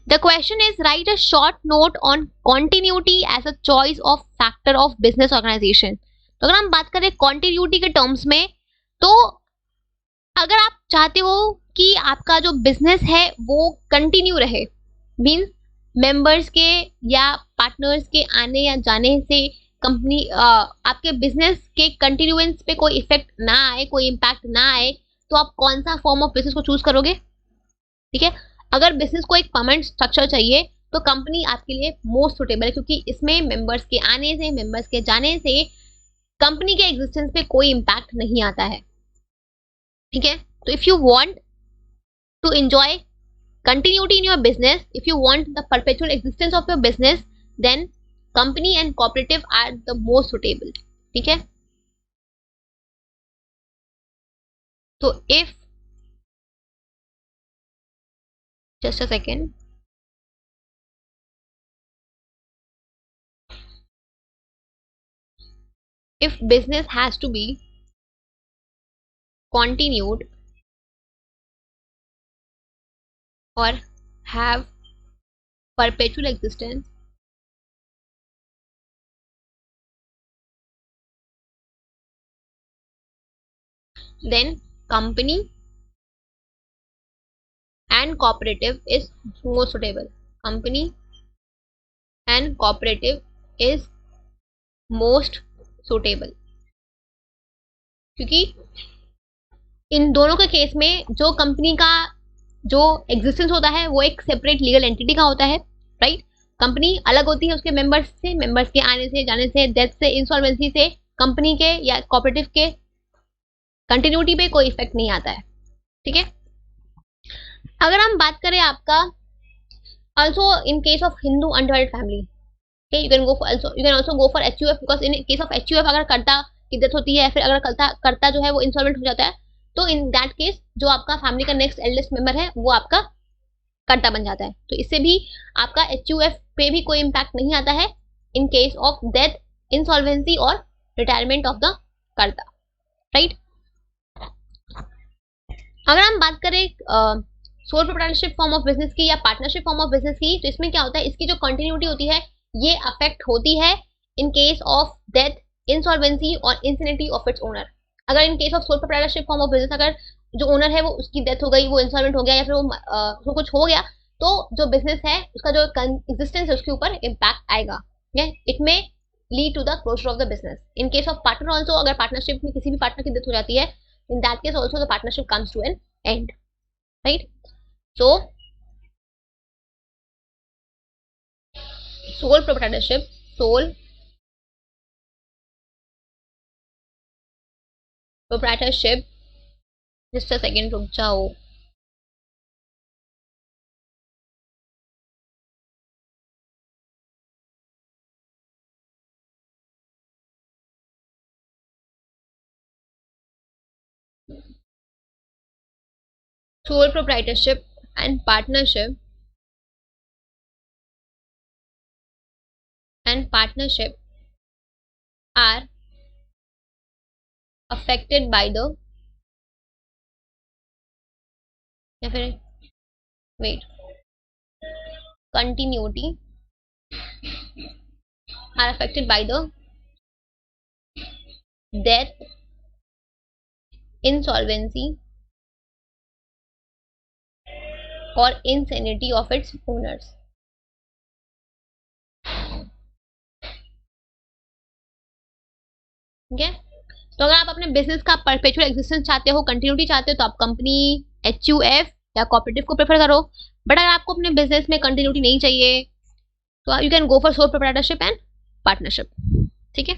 The question is write a short note on continuity as a choice of factor of business organisation. तो अगर हम बात करें continuity के टर्म्स में, तो अगर आप चाहते हो कि आपका जो बिजनेस है वो कंटिन्यू रहे, मीन्स मेंबर्स के या पार्टनर्स के आने या जाने से कंपनी आपके बिजनेस के कंटिन्यूएंस पे कोई इफेक्ट ना आए, कोई इम्पैक्ट ना आए, तो आप कौन सा फॉर्म ऑफ बिजनेस को चूज करोगे? ठीक है, अगर बिजनेस को एक परमानेंट स्ट्रक्चर चाहिए तो कंपनी आपके लिए मोस्ट सुटेबल है, क्योंकि इसमें मेंबर्स के आने से, मेंबर्स के जाने से कंपनी के एग्जिस्टेंस पे कोई इम्पैक्ट नहीं आता है। ठीक है, तो if you want to enjoy continuity in your business, if you want the perpetual existence of your business, then company and cooperative are the most suitable. ठीक है, तो if just a second, if business has to be continued or have perpetual existence, then company and cooperative is most suitable. Company and cooperative is most suitable, क्योंकि इन दोनों के case में जो company का जो एग्जिस्टेंस होता है वो एक सेपरेट लीगल एंटिटी का होता है, राइट। कंपनी अलग होती है उसके मेंबर्स से, मेंबर्स के आने से, जाने से, डेथ से, इंसॉल्वेंसी से कंपनी के या कोऑपरेटिव के कंटिन्यूटी पे कोई इफेक्ट नहीं आता है। ठीक है, अगर हम बात करें आपका also in case of Hindu undivided family, you can also go for HUF, because in case of HUF अगर कर्ता की डेथ होती है, फिर अगर कर्ता जो है वो इंसॉल्वेंट हो जाता है, तो इन दैट केस जो आपका फैमिली का नेक्स्ट एल्डेस्ट मेंबर है वो आपका कर्ता बन जाता है। तो इससे भी आपका HUF पे भी कोई इम्पैक्ट नहीं आता है इन केस ऑफ डेथ, इंसॉल्वेंसी और रिटायरमेंट ऑफ द कर्ता, राइट। अगर हम बात करें sole proprietorship form of business की या पार्टनरशिप फॉर्म ऑफ बिजनेस की, तो इसमें क्या होता है, इसकी जो कंटिन्यूटी होती है ये अफेक्ट होती है इन केस ऑफ डेथ, इंसॉल्वेंसी और इंसिनिटी ऑफ इट्स ओनर। अगर इन case of sole proprietorship form of business अगर जो ओनर है वो उसकी डेथ हो गई, वो इंसॉल्वेंट हो गया या फिर वो कुछ हो गया, तो जो बिजनेस है उसका जो एग्जिस्टेंस है उसके ऊपर इम्पैक्ट आएगा। It may lead to the closure of the business. In case of partner also, अगर पार्टनरशिप में किसी भी पार्टनर की डेथ हो जाती है, in that case also the partnership comes to an end, right. So sole proprietorship, sole proprietorship, just a second रुक जाओ, sole proprietorship and partnership are affected by the या फिर wait continuity are affected by the death, insolvency or insanity of its owners। ठीक है, तो अगर आप अपने बिजनेस का परपेचुअल एग्जिस्टेंस चाहते हो, कंटिन्यूटी चाहते हो, तो आप कंपनी, HUF या कोऑपरेटिव को प्रेफर करो। बट अगर आपको अपने बिजनेस में कंटिन्यूटी नहीं चाहिए तो you can go for sole proprietorship and partnership. ठीक है।